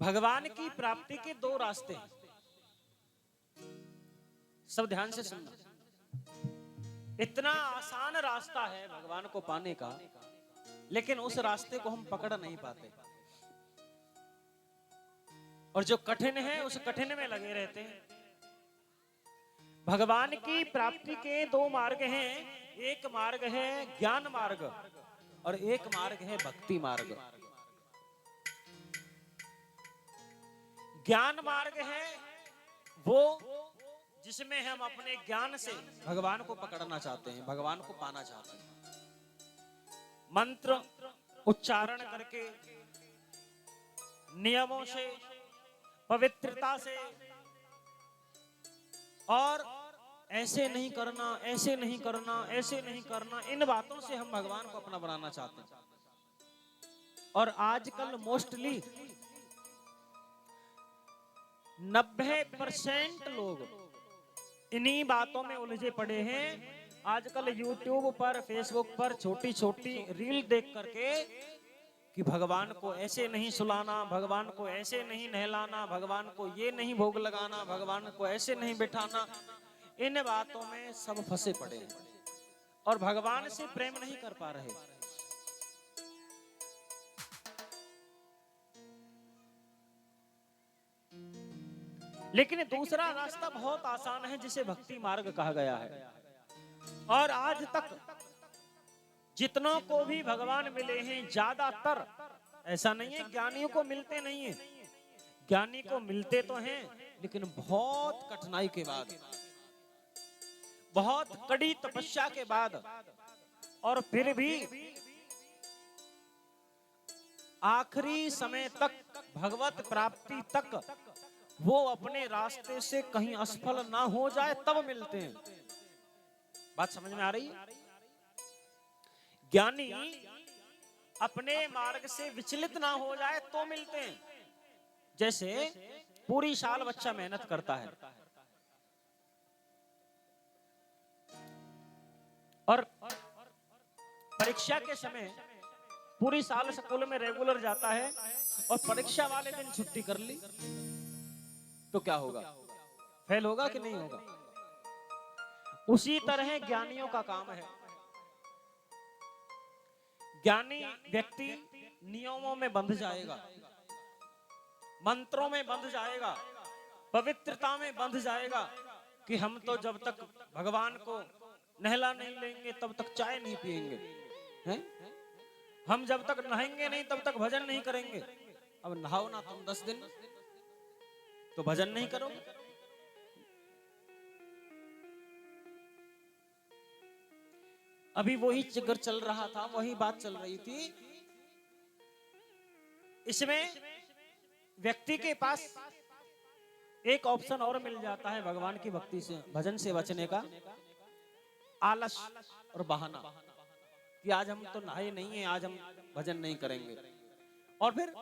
भगवान की प्राप्ति के दो रास्ते हैं। सब ध्यान से सुनना। इतना आसान रास्ता है भगवान को पाने का, लेकिन उस रास्ते को हम पकड़ नहीं पाते, और जो कठिन है उस कठिन में लगे रहते हैं। भगवान की प्राप्ति के दो मार्ग हैं। एक मार्ग है ज्ञान मार्ग और एक मार्ग है भक्ति मार्ग। ज्ञान मार्ग है वो जिसमें हम अपने ज्ञान से भगवान को पकड़ना चाहते हैं, भगवान को पाना चाहते हैं। मंत्र उच्चारण करके, नियमों से, पवित्रता से, और ऐसे नहीं करना, ऐसे नहीं करना, ऐसे नहीं करना, इन बातों से हम भगवान को अपना बनाना चाहते हैं। और आजकल मोस्टली 90% लोग इन्हीं बातों में उलझे पड़े हैं। आजकल यूट्यूब पर, फेसबुक पर छोटी छोटी रील देख करके कि भगवान को ऐसे नहीं सुलाना, भगवान को ऐसे नहीं नहलाना, भगवान को ये नहीं भोग लगाना, भगवान को ऐसे नहीं बिठाना, इन बातों में सब फंसे पड़े हैं और भगवान से प्रेम नहीं कर पा रहे। लेकिन दूसरा रास्ता बहुत आसान है जिसे भक्ति मार्ग कहा गया है। और आज तक जितनों को भी भगवान मिले हैं, ज्यादातर, ऐसा नहीं है ज्ञानियों को मिलते नहीं है, ज्ञानी को मिलते तो हैं, लेकिन बहुत कठिनाई के बाद, बहुत कड़ी तपस्या के बाद, और फिर भी आखिरी समय तक, भगवत प्राप्ति तक वो अपने रास्ते से कहीं असफल ना हो जाए तब मिलते हैं। बात समझ में आ रही है? ज्ञानी अपने मार्ग से विचलित ना हो जाए तो मिलते हैं। जैसे पूरी साल बच्चा मेहनत करता है और परीक्षा के समय पूरी साल स्कूल में रेगुलर जाता है और परीक्षा वाले दिन छुट्टी कर ली, तो क्या होगा? फेल होगा कि नहीं होगा? उसी तरह ज्ञानियों का काम है। ज्ञानी व्यक्ति नियमों में बंध जाएगा, मंत्रों में बंध जाएगा, पवित्रता में बंध जाएगा कि हम तो जब तक भगवान को नहला नहीं लेंगे तब तक चाय नहीं पिएंगे, हैं? हम जब तक नहाएंगे नहीं तब तक भजन नहीं करेंगे। अब नहाओ ना तुम 10 दिन, तो भजन नहीं करोगे। अभी वही जिक्र चल रहा था, वही बात चल रही थी। इसमें व्यक्ति के पास एक ऑप्शन और मिल जाता है भगवान की भक्ति से, भजन से बचने का, आलस और बहाना कि आज हम तो नहाए नहीं है, आज हम भजन नहीं करेंगे। और फिर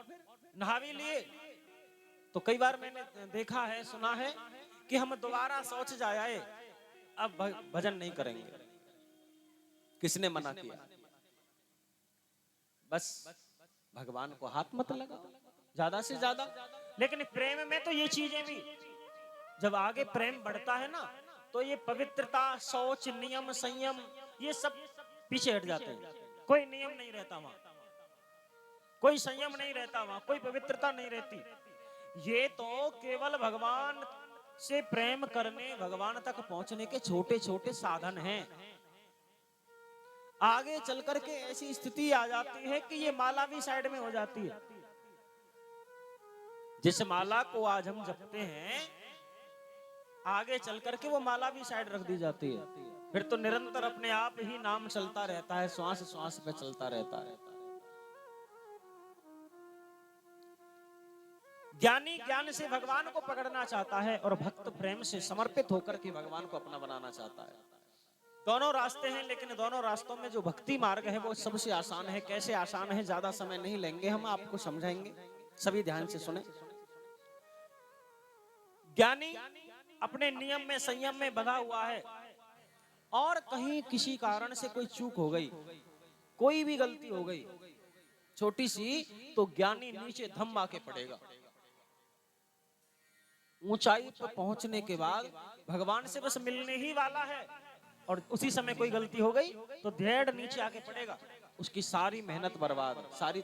नहा भी लिए तो कई बार मैंने देखा है, सुना है कि हम दोबारा सोच जाए अब भजन नहीं करेंगे। किसने मना किया? बस भगवान को हाथ मत लगाओ ज्यादा से ज्यादा। लेकिन प्रेम में तो ये चीजें भी, जब आगे प्रेम बढ़ता है ना, तो ये पवित्रता, शौच, नियम, संयम, ये सब पीछे हट जाते हैं। कोई नियम नहीं रहता वहां, कोई संयम नहीं रहता वहां, कोई पवित्रता नहीं रहती। ये तो केवल भगवान से प्रेम करने, भगवान तक पहुंचने के छोटे छोटे साधन हैं। आगे चल करके ऐसी स्थिति आ जाती है कि ये माला भी साइड में हो जाती है। जिस माला को आज हम जपते हैं, आगे चल करके वो माला भी साइड रख दी जाती है। फिर तो निरंतर अपने आप ही नाम चलता रहता है, श्वास श्वास पे चलता रहता है। ज्ञानी ज्ञान से भगवान को पकड़ना चाहता है और भक्त प्रेम से समर्पित होकर के भगवान को अपना बनाना चाहता है। दोनों रास्ते हैं, लेकिन दोनों रास्तों में जो भक्ति मार्ग है वो सबसे आसान है। कैसे आसान है, ज्यादा समय नहीं लेंगे, हम आपको समझाएंगे, सभी ध्यान से सुने। ज्ञानी अपने नियम में, संयम में बंधा हुआ है और कहीं किसी कारण से कोई चूक हो गई, कोई भी गलती हो गई छोटी सी, तो ज्ञानी नीचे धम आके पड़ेगा। ऊंचाई पर पहुंचने के बाद भगवान से बस मिलने ही वाला है, और उसी समय कोई गलती हो गई तो धेड़ नीचे आके पड़ेगा, उसकी सारी मेहनत बर्बाद, सारी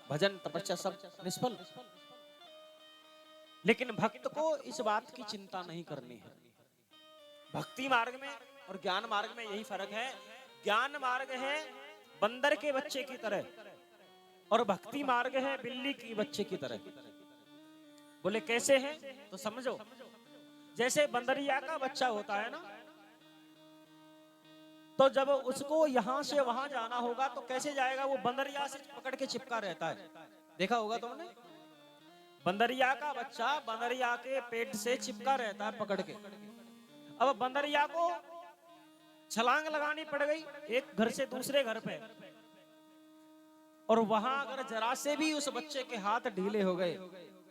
भजन तपस्या सब निष्फल। लेकिन भक्त को इस बात की चिंता नहीं करनी है। भक्ति मार्ग में और ज्ञान मार्ग में यही फर्क है। ज्ञान मार्ग है बंदर के बच्चे की तरह, और भक्ति मार्ग है बिल्ली की बच्चे की तरह। बोले कैसे है तो समझो। जैसे बंदरिया का बच्चा होता है ना, तो जब उसको यहां से वहां जाना होगा तो कैसे जाएगा? वो बंदरिया से पकड़ के चिपका रहता है, देखा होगा तुमने। बंदरिया का बच्चा बंदरिया के पेट से चिपका रहता है पकड़ के। अब बंदरिया को छलांग लगानी पड़ गई एक घर से दूसरे घर पे, और वहां अगर जरा से भी उस बच्चे के हाथ ढीले हो गए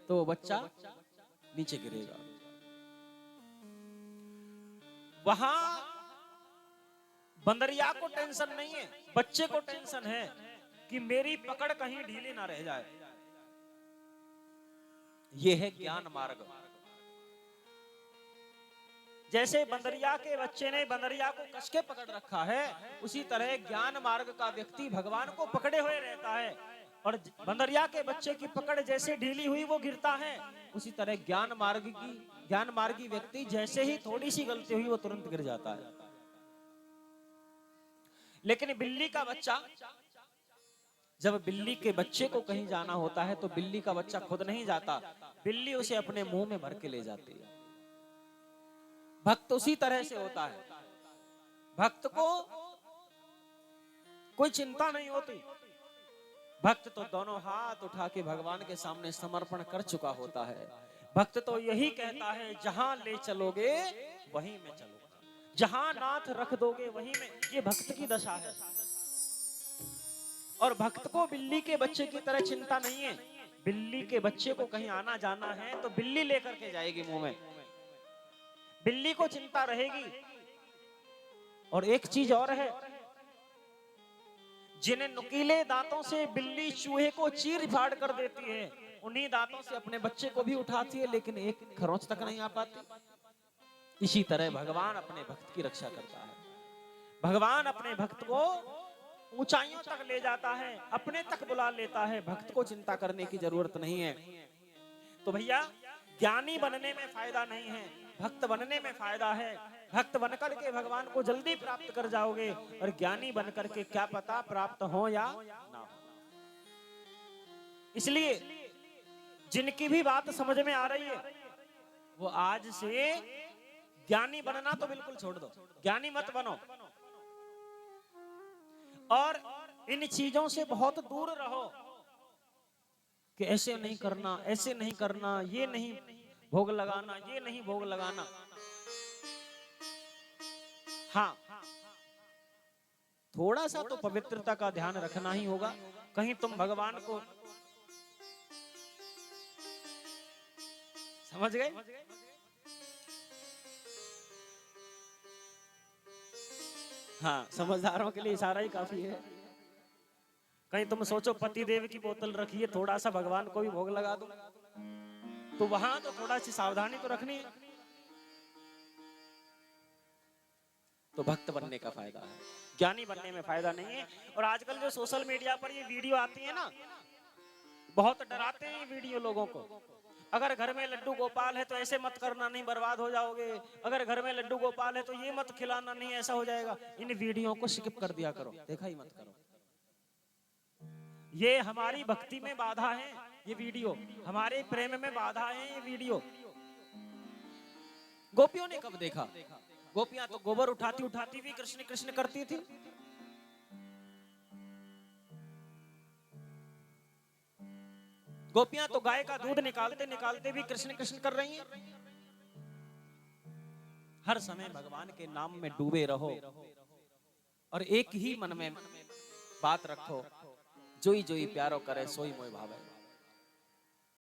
तो वो बच्चा नीचे गिरेगा। वहां बंदरिया को टेंशन नहीं है, बच्चे को टेंशन है कि मेरी पकड़ कहीं ढीली ना रह जाए। यह है ज्ञान मार्ग। जैसे बंदरिया के बच्चे ने बंदरिया को कस के पकड़ रखा है, उसी तरह ज्ञान मार्ग का व्यक्ति भगवान को पकड़े हुए रहता है, और बंदरिया के बच्चे की पकड़ जैसे ढीली हुई वो गिरता है, उसी तरह ज्ञान मार्गी व्यक्ति जैसे ही थोड़ी सी गलती हुई वो तुरंत गिर जाता है। लेकिन बिल्ली का बच्चा, जब बिल्ली के बच्चे को कहीं जाना होता है तो बिल्ली का बच्चा खुद नहीं जाता, बिल्ली उसे अपने मुंह में भर के ले जाती है। भक्त उसी तरह से होता है। भक्त को कोई चिंता नहीं होती। भक्त तो दोनों हाथ उठा के भगवान के सामने समर्पण कर चुका होता है। भक्त तो यही कहता है, जहां ले चलोगे वहीं में चलूंगा, जहां नाथ रख दोगे वहीं में। ये भक्त की दशा है। और भक्त को बिल्ली के बच्चे की तरह चिंता नहीं है। बिल्ली के बच्चे को कहीं आना जाना है तो बिल्ली लेकर के जाएगी मुंह में, बिल्ली को चिंता रहेगी। और एक चीज और है, जिन्हें नुकीले दांतों से बिल्ली चूहे को चीर फाड़ कर देती है, उन्हीं दांतों से अपने बच्चे को भी उठाती है, लेकिन एक खरोंच तक नहीं आ पाती। इसी तरह भगवान अपने भक्त की रक्षा करता है। भगवान अपने भक्त को ऊंचाइयों तक ले जाता है, अपने तक बुला लेता है। भक्त को चिंता करने की जरूरत नहीं है। तो भैया, ज्ञानी बनने में फायदा नहीं है, भक्त बनने में फायदा है। भक्त बनकर के भगवान को जल्दी प्राप्त कर जाओगे, और ज्ञानी बनकर के क्या पता प्राप्त हो या ना हो। इसलिए जिनकी भी बात समझ में आ रही है वो आज से ज्ञानी बनना तो बिल्कुल छोड़ दो, ज्ञानी मत बनो, और इन चीजों से बहुत दूर रहो कि ऐसे नहीं करना, ऐसे नहीं करना, ये नहीं भोग लगाना, ये नहीं भोग लगाना। हाँ, थोड़ा सा तो पवित्रता का ध्यान रखना ही होगा। कहीं तुम भगवान को समझ गए? हाँ, समझदारों के लिए इशारा ही काफी है। कहीं तुम सोचो पति देव की बोतल रखी है, थोड़ा सा भगवान को भी भोग लगा दो, तो वहां तो थोड़ा सी सावधानी तो रखनी है। तो भक्त बनने का फायदा है, ज्ञानी बनने में फायदा नहीं है। और आजकल जो सोशल मीडिया पर ये वीडियो आती है ना, बहुत डराते हैं वीडियो लोगों को। अगर घर में लड्डू गोपाल है तो ऐसे मत करना, नहीं बर्बाद हो जाओगे। अगर घर में लड्डू गोपाल है तो ये मत खिलाना, नहीं ऐसा हो जाएगा। इन वीडियो को स्किप कर दिया करो, देखा ही मत करो। ये हमारी भक्ति में बाधा है, ये वीडियो हमारे प्रेम में बाधा है, ये वीडियो। गोपियों ने कब देखा? गोपियां तो गोबर उठाती उठाती भी कृष्ण कृष्ण करती थी। गोपियां तो गाय का दूध निकालते निकालते भी कृष्ण कृष्ण कर रही हैं। हर समय भगवान के नाम में डूबे रहो, और एक ही मन में बात रखो, जोई जोई प्यारो करे सोई मोय भावे।